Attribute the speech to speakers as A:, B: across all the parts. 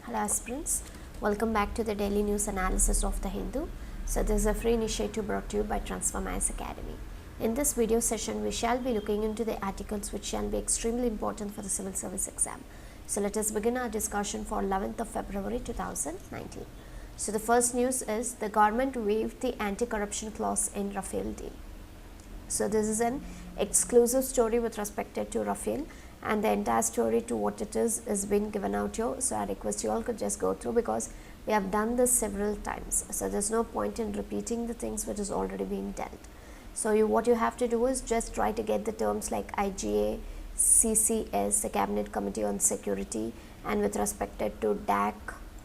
A: Hello aspirants, welcome back to the daily news analysis of the Hindu. So this is a free initiative brought to you by Transformize Academy. In this video session, we shall be looking into the articles which shall be extremely important for the civil service exam. So let us begin our discussion for 11th of February 2019. So the first news is the government waived the anti-corruption clause in Rafale deal. So this is an exclusive story with respect to Rafale, and the entire story to what it is being given out here. So I request you all could just go through because we have done this several times. So there's no point in repeating the things which is already being dealt. So what you have to do is just try to get the terms like IGA, CCS, the Cabinet Committee on Security, and with respect to DAC,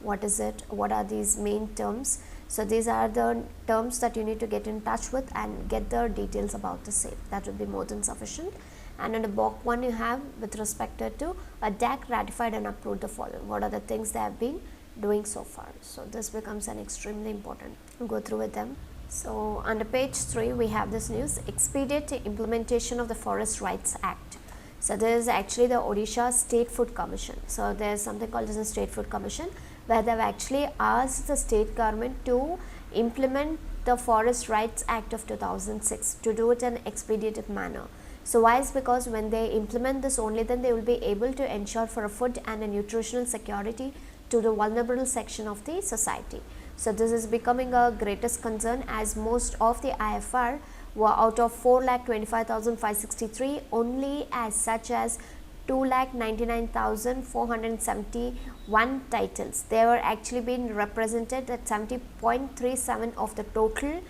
A: what is it, what are these main terms. So these are the terms that you need to get in touch with and get the details about the same. That would be more than sufficient. And in the box 1 you have with respect to a DAC ratified and approved the following. What are the things they have been doing so far? So this becomes an extremely important. We'll go through with them. So under page 3 we have this news, Expedite implementation of the Forest Rights Act. So there is actually the Odisha State Food Commission. So there is something called as a State Food Commission where they have actually asked the state government to implement the Forest Rights Act of 2006 to do it in an expeditive manner. So why is because when they implement this only then they will be able to ensure for a food and a nutritional security to the vulnerable section of the society. So this is becoming a greatest concern as most of the IFR were out of 4,25,563 only as such as 2,99,471 titles. They were actually being represented at 70.37 of the total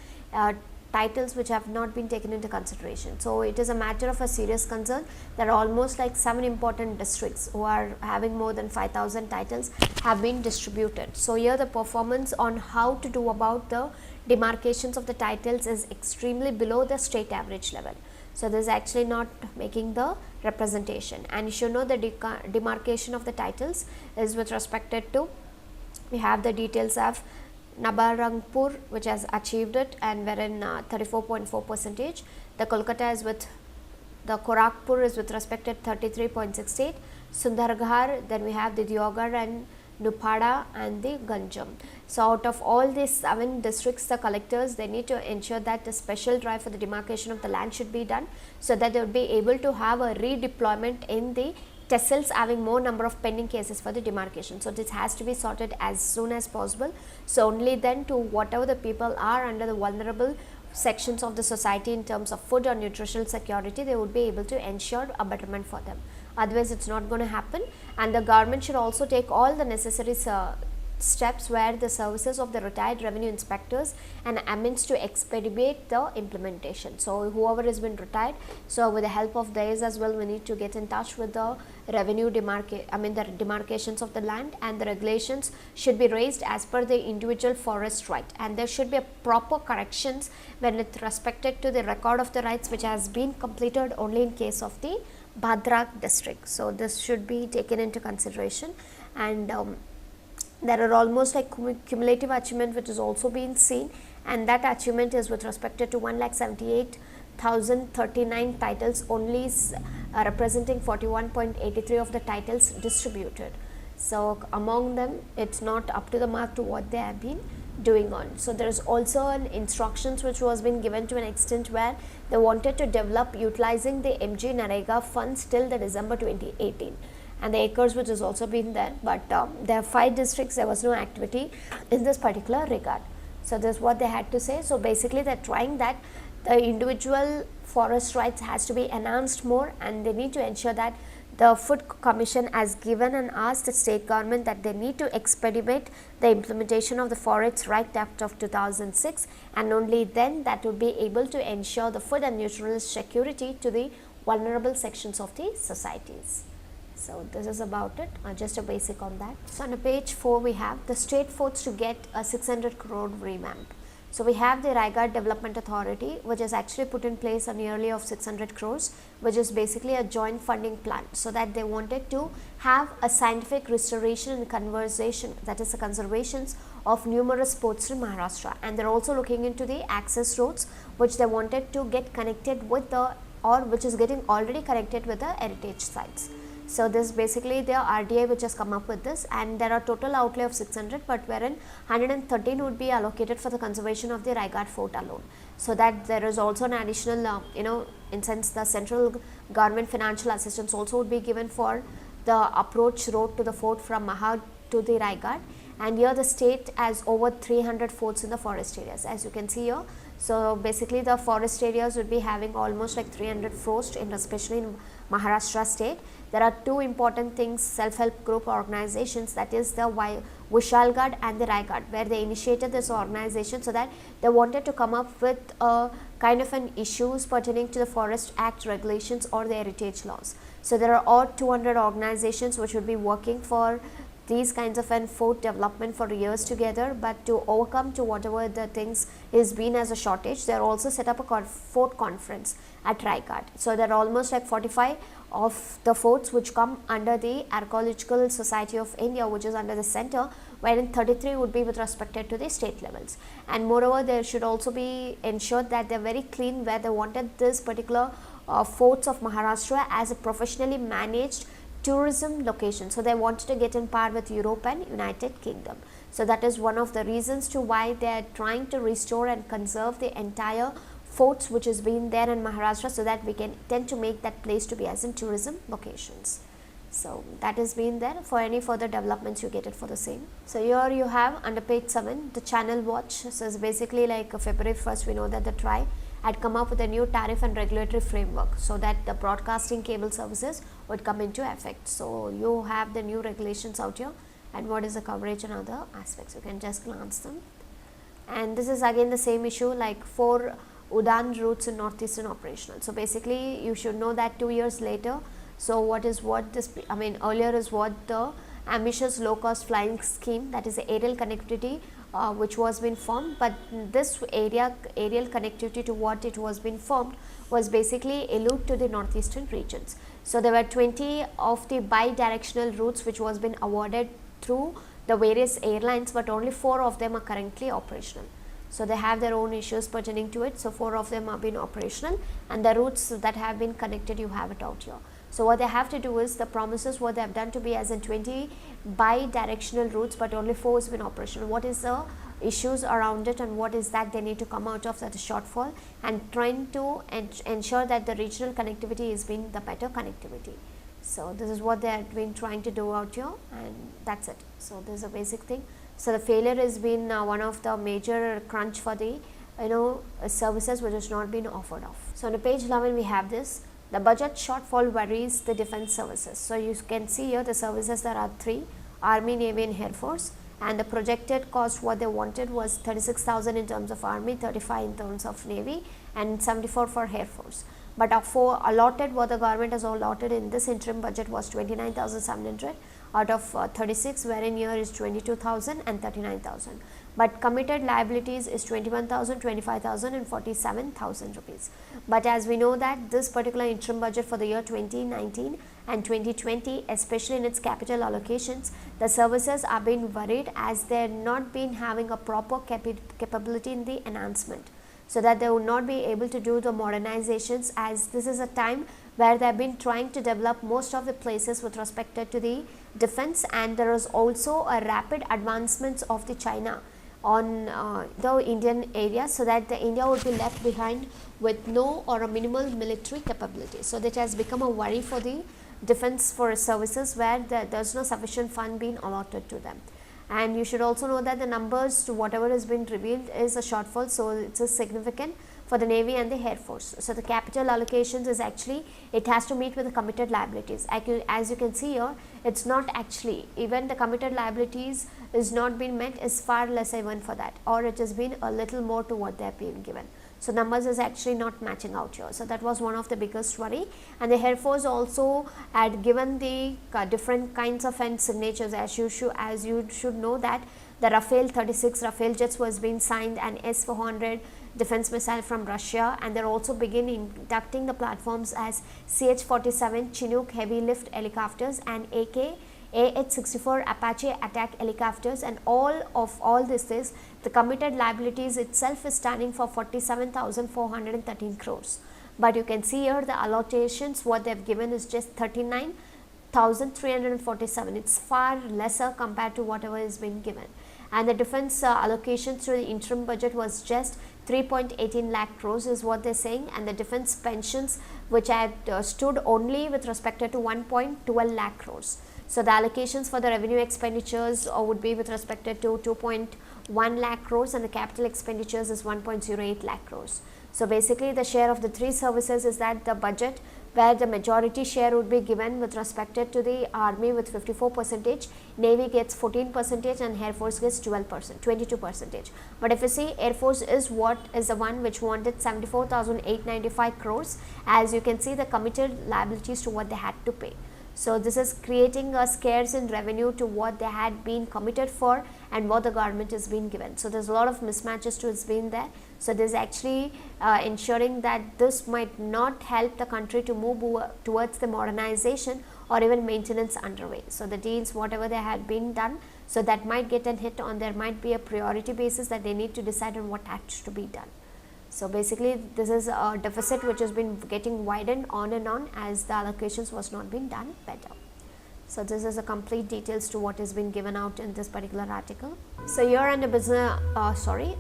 A: titles which have not been taken into consideration. So it is a matter of a serious concern. There are almost like 7 important districts who are having more than 5,000 titles have been distributed. So here the performance on how to do about the demarcations of the titles is extremely below the state average level. So this is actually not making the representation, and you should know the demarcation of the titles is with respect to, we have the details of Nabarangpur which has achieved it and wherein 34.4%, the Kolkata is with, the Korakpur is with respect to 33.68, Sundargarh, then we have the Diogar and Nupada and the Ganjam. So out of all these 7 districts, the collectors, they need to ensure that the special drive for the demarcation of the land should be done so that they will be able to have a redeployment in the tehsils having more number of pending cases for the demarcation. So this has to be sorted as soon as possible. So only then to whatever the people are under the vulnerable sections of the society in terms of food or nutritional security, they would be able to ensure a betterment for them. Otherwise it's not going to happen, and the government should also take all the necessary steps where the services of the retired revenue inspectors and amends to expedite the implementation. So whoever has been retired, so with the help of theirs as well, we need to get in touch with the revenue the demarcations of the land, and the regulations should be raised as per the individual forest right, and there should be a proper corrections when with respected to the record of the rights which has been completed only in case of the Bhadrak district. So this should be taken into consideration, and there are almost like cumulative achievement which is also being seen, and that achievement is with respect to 1,78,039 titles only representing 41.83 of the titles distributed. So among them it's not up to the mark to what they have been doing on. So there is also an instructions which was being given to an extent where they wanted to develop utilizing the MG Narega funds till the December 2018. And the acres which has also been there, but there are 5 districts, there was no activity in this particular regard. So this is what they had to say. So basically they are trying that the individual forest rights has to be enhanced more, and they need to ensure that the Food Commission has given and asked the state government that they need to expedite the implementation of the Forest Rights Act of 2006, and only then that would be able to ensure the food and nutritional security to the vulnerable sections of the societies. So this is about it, just a basic on that. So on page 4 we have the state forts to get a 600 crore revamp. So we have the Rygaard Development Authority which has actually put in place a nearly of 600 crores which is basically a joint funding plan, so that they wanted to have a scientific restoration and conservation, that is the conservations of numerous ports in Maharashtra, and they are also looking into the access roads which they wanted to get connected with the, or which is getting already connected with the heritage sites. So this basically the RDI which has come up with this, and there are total outlay of 600, but wherein 113 would be allocated for the conservation of the Rygaard fort alone. So that there is also an additional in sense the central government financial assistance also would be given for the approach road to the fort from Maha to the Rygaard. And here the state has over 300 forts in the forest areas, as you can see here. So basically the forest areas would be having almost like 300 forts, especially in Maharashtra state. There are two important things, self-help group organizations, that is the Vishalgarh and the Rygaard, where they initiated this organization so that they wanted to come up with a kind of an issues pertaining to the Forest Act regulations or the heritage laws. So there are all 200 organizations which would be working for these kinds of an fort development for years together, but to overcome to whatever the things is been as a shortage, they are also set up a fort conference at Rygaard. So there are almost like 45 of the forts which come under the Archaeological Society of India, which is under the center, wherein 33 would be with respect to the state levels. And moreover, there should also be ensured that they are very clean, where they wanted this particular forts of Maharashtra as a professionally managed tourism location. So they wanted to get in par with Europe and United Kingdom. So that is one of the reasons to why they are trying to restore and conserve the entire forts which has been there in Maharashtra, so that we can tend to make that place to be as in tourism locations. So that has been there. For any further developments, you get it for the same. So here you have under page 7 the channel watch. So it's basically like February 1st we know that the TRAI had come up with a new tariff and regulatory framework, so that the broadcasting cable services would come into effect. So you have the new regulations out here, and what is the coverage and other aspects, you can just glance them. And this is again the same issue, like 4 Udan routes in northeastern operational. So basically you should know that 2 years later, so what this earlier is what the ambitious low cost flying scheme, that is the aerial connectivity which was been formed, but this aerial connectivity to what it was been formed was basically allude to the northeastern regions. So there were 20 of the bi-directional routes which was been awarded through the various airlines, but only 4 of them are currently operational. So they have their own issues pertaining to it. So 4 of them have been operational, and the routes that have been connected, you have it out here. So what they have to do is, the promises what they have done to be as in 20 bi-directional routes, but only 4 has been operational. What is the issues around it, and what is that they need to come out of that shortfall, and trying to ensure that the regional connectivity is being the better connectivity. So this is what they have been trying to do out here, and that's it. So this is a basic thing. So the failure has been one of the major crunch for the services which has not been offered of. So on page 11 we have this. The budget shortfall worries the defense services. So you can see here the services, there are 3: Army, Navy and Air Force, and the projected cost what they wanted was 36,000 in terms of Army, 35 in terms of Navy, and 74 for Air Force. But for allotted, what the government has allotted in this interim budget was 29,700 out of 36, wherein here is 22,000 and 39,000. But committed liabilities is 21,000, 25,000 and 47,000 rupees. But as we know that this particular interim budget for the year 2019 and 2020, especially in its capital allocations, the services are being worried as they are not been having a proper capability in the enhancement, so that they would not be able to do the modernizations, as this is a time where they have been trying to develop most of the places with respect to the defense, and there is also a rapid advancements of the China on the Indian area, so that the India would be left behind with no or a minimal military capability. So that has become a worry for the defense for services, where there is no sufficient fund being allotted to them. And you should also know that the numbers to whatever has been revealed is a shortfall, so it is significant for the Navy and the Air Force. So the capital allocations is actually, it has to meet with the committed liabilities. As you can see here, it's not actually, even the committed liabilities is not being met, is far less even for that, or it has been a little more to what they have been given. So numbers is actually not matching out here. So that was one of the biggest worry. And the Air Force also had given the different kinds of signatures, as you should know that the Rafale 36 Rafale jets was being signed, and S-400 defense missile from Russia, and they are also beginning inducting the platforms as CH-47 Chinook heavy lift helicopters and AH-64 Apache attack helicopters, and all this is the committed liabilities itself is standing for 47,413 crores. But you can see here the allocations what they have given is just 39 1,347. It's far lesser compared to whatever is being given. And the defense allocations through the interim budget was just 3.18 lakh crores is what they're saying, and the defense pensions which had stood only with respect to 1.12 lakh crores. So the allocations for the revenue expenditures would be with respect to 2.1 lakh crores, and the capital expenditures is 1.08 lakh crores. So basically the share of the three services is that the budget where the majority share would be given with respect to the army with 54%, navy gets 14% and air force gets 22%. But if you see, air force is what is the one which wanted 74,895 crores, as you can see the committed liabilities to what they had to pay. So this is creating a scarce in revenue to what they had been committed for and what the government has been given. So there's a lot of mismatches to it's been there. So this is actually ensuring that this might not help the country to move towards the modernization or even maintenance underway. So the deals whatever they had been done, so that might get a hit on, there might be a priority basis that they need to decide on what has to be done. So basically this is a deficit which has been getting widened on and on as the allocations was not being done better. So this is a complete details to what has been given out in this particular article. So here under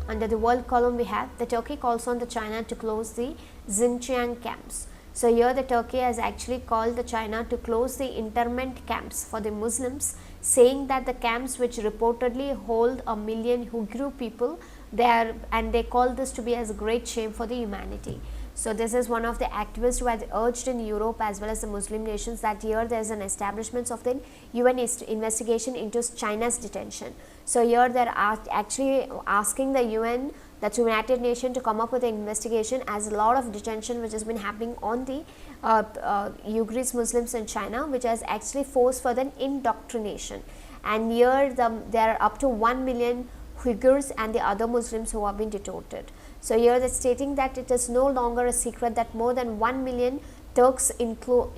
A: under the world column we have the Turkey calls on the China to close the Xinjiang camps. So here the Turkey has actually called the China to close the internment camps for the Muslims, saying that the camps which reportedly hold 1 million Uyghur people, they call this to be as a great shame for the humanity. So this is one of the activists who had urged in Europe as well as the Muslim nations that here there is an establishment of the UN investigation into China's detention. So here they are actually asking the UN, that's United Nations, to come up with an investigation, as a lot of detention which has been happening on the Uyghur Muslims in China, which has actually forced for the indoctrination. And here there are up to 1 million Uyghurs and the other Muslims who have been deported. So here they are stating that it is no longer a secret that more than 1 million Turks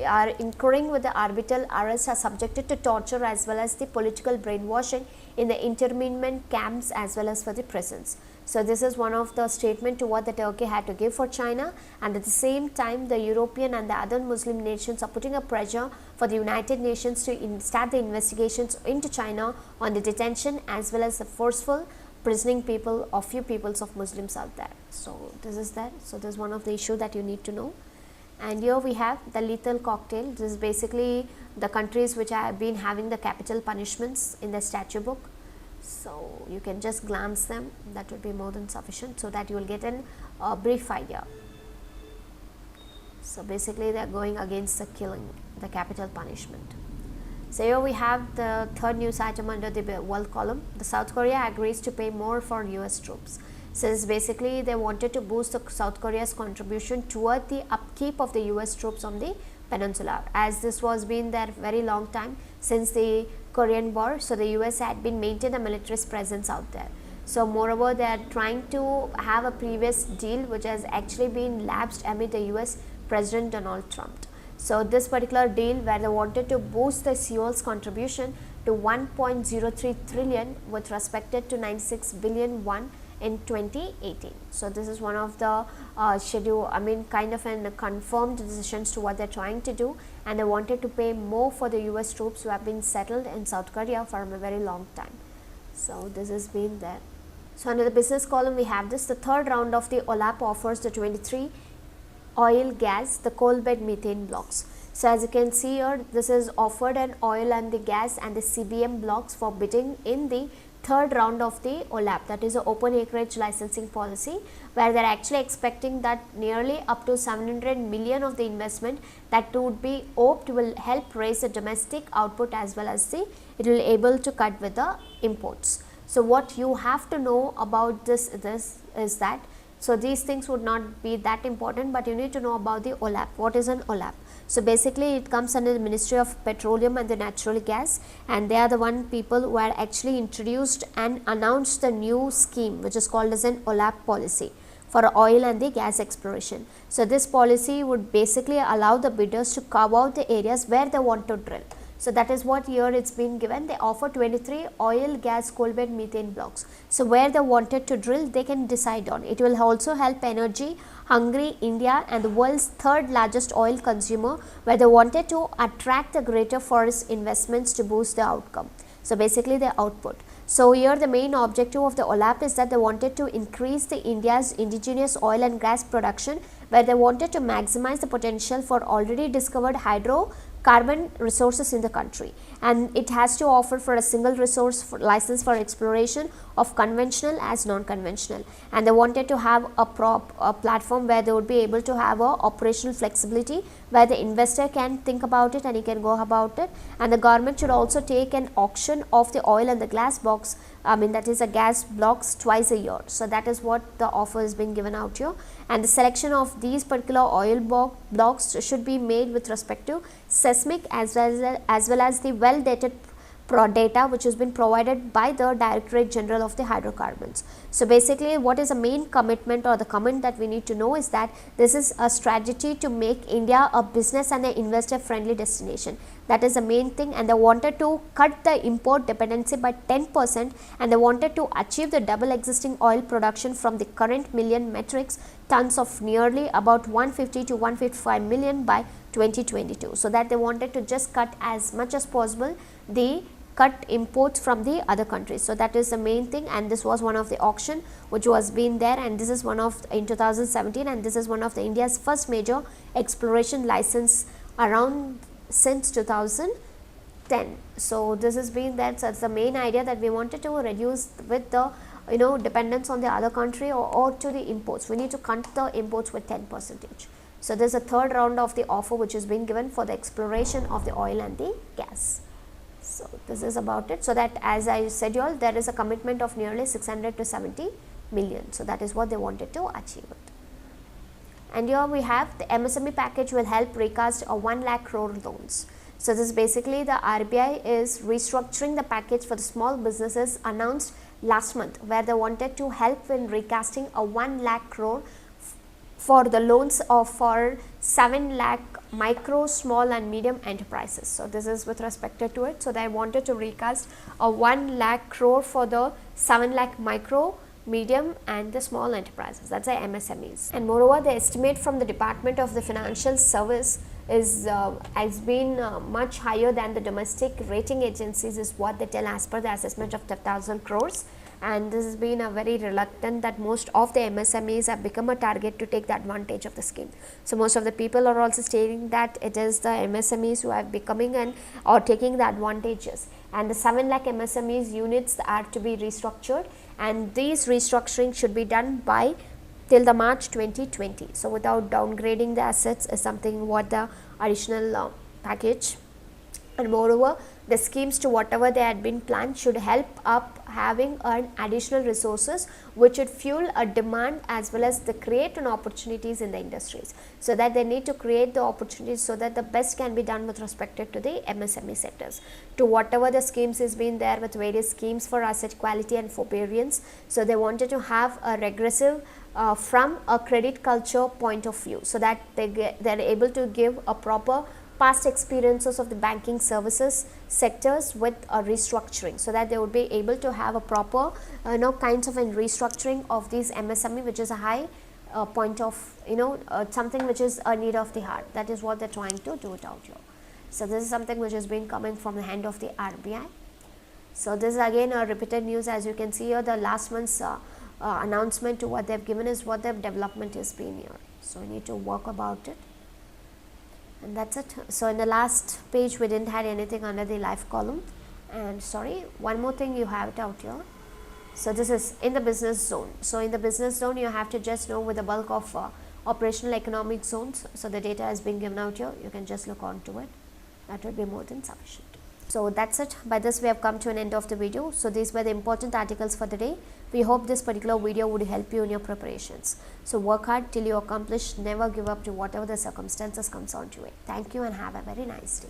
A: are incurring with the arbitral arrests, are subjected to torture as well as the political brainwashing in the internment camps as well as for the prisons. So this is one of the statement to what the Turkey had to give for China, and at the same time the European and the other Muslim nations are putting a pressure for the United Nations to start the investigations into China on the detention as well as the forceful prisoning people of few peoples of Muslims out there. So this is that. So this is one of the issue that you need to know. And here we have the lethal cocktail. This is basically the countries which have been having the capital punishments in the statute book. So you can just glance them, that would be more than sufficient, so that you will get a brief idea. So basically they are going against the killing, the capital punishment. So here we have the third news item under the world column. The South Korea agrees to pay more for US troops. So this basically they wanted to boost the South Korea's contribution toward the upkeep of the US troops on the peninsula, as this was been there very long time since the Korean War. So the US had been maintained a military presence out there. So moreover they are trying to have a previous deal which has actually been lapsed amid the US President Donald Trump. So this particular deal where they wanted to boost the Seoul's contribution to 1.03 trillion with respect to 96 billion won in 2018. So this is one of the kind of an confirmed decisions to what they're trying to do, and they wanted to pay more for the US troops who have been settled in South Korea for a very long time. So this has been there. So under the business column we have this, the third round of the OLAP offers the 23 oil, gas, the coal bed methane blocks. So as you can see here, this is offered an oil and the gas and the CBM blocks for bidding in the third round of the OLAP, that is the open acreage licensing policy, where they are actually expecting that nearly up to 700 million of the investment that would be hoped will help raise the domestic output as well as it will able to cut with the imports. So what you have to know about this is that, so these things would not be that important, but you need to know about the OLAP. What is an OLAP? So basically it comes under the Ministry of Petroleum and the Natural Gas, and they are the one people who are actually introduced and announced the new scheme which is called as an OLAP policy for oil and the gas exploration. So this policy would basically allow the bidders to carve out the areas where they want to drill. So that is what here it's been given. They offer 23 oil, gas, coal bed, methane blocks. So where they wanted to drill, they can decide on. It will also help energy hungry India and the world's third largest oil consumer, where they wanted to attract the greater forest investments to boost the outcome. So basically the output. So here the main objective of the OLAP is that they wanted to increase the India's indigenous oil and gas production, where they wanted to maximize the potential for already discovered hydrocarbon resources in the country, and it has to offer for a single resource for license for exploration of conventional as non-conventional, and they wanted to have a platform where they would be able to have a operational flexibility where the investor can think about it and he can go about it, and the government should also take an auction of the oil and the gas box, that is a gas blocks twice a year. So that is what the offer is being given out here, and the selection of these particular oil blocks should be made with respect to seismic as well as the well dated data which has been provided by the Directorate General of the Hydrocarbons. So basically what is the main commitment or the comment that we need to know is that this is a strategy to make India a business and an investor friendly destination. That is the main thing, and they wanted to cut the import dependency by 10%, and they wanted to achieve the double existing oil production from the current million metric tons of nearly about 150 to 155 million by 2022. So that they wanted to just cut as much as possible the cut imports from the other countries. So that is the main thing, and this was one of the auction which was been there, and this is one of in 2017, and this is one of the India's first major exploration license around since 2010. So this has been that. So it's the main idea that we wanted to reduce with the dependence on the other country or to the imports. We need to cut the imports with 10%. So there is a third round of the offer which is being given for the exploration of the oil and the gas. So this is about it. So that, as I said you all, there is a commitment of nearly 600 to 70 million. So that is what they wanted to achieve it. And here we have the MSME package will help recast a 1 lakh crore loans. So this is basically the RBI is restructuring the package for the small businesses announced last month, where they wanted to help in recasting a 1 lakh crore for the loans of for 7 lakh micro, small and medium enterprises. So this is with respect to it. So they wanted to recast a 1 lakh crore for the 7 lakh micro, medium and the small enterprises, that's the MSMEs. And moreover, the estimate from the Department of the Financial Service is has been much higher than the domestic rating agencies, is what they tell as per the assessment of 10,000 crores. And this has been a very reluctant that most of the MSMEs have become a target to take the advantage of the scheme. So most of the people are also stating that it is the MSMEs who are becoming and or taking the advantages, and the 7 lakh MSMEs units are to be restructured, and these restructuring should be done by till the March 2020. So without downgrading the assets is something what the additional package. And moreover, the schemes to whatever they had been planned should help up having an additional resources which would fuel a demand as well as the create an opportunities in the industries. So that they need to create the opportunities so that the best can be done with respect to the MSME sectors. To whatever the schemes is been there with various schemes for asset quality and forbearance. So they wanted to have a regressive from a credit culture point of view, so that they're able to give a proper past experiences of the banking services sectors with a restructuring, so that they would be able to have a proper kinds of a restructuring of these MSME, which is a high point of something which is a need of the heart. That is what they're trying to do it out here. So this is something which has been coming from the hand of the RBI. So this is again a repeated news. As you can see here, the last month's announcement to what they've given is what their development has been here. So we need to work about it. And that's it. So in the last page we didn't have anything under the life column, and sorry, one more thing you have it out here. So this is in the business zone. So in the business zone you have to just know with the bulk of operational economic zones. So the data has been given out here, you can just look on to it, that will be more than sufficient. So that's it. By this we have come to an end of the video. So these were the important articles for the day. We hope this particular video would help you in your preparations. So work hard till you accomplish, never give up to whatever the circumstances comes on to it. Thank you and have a very nice day.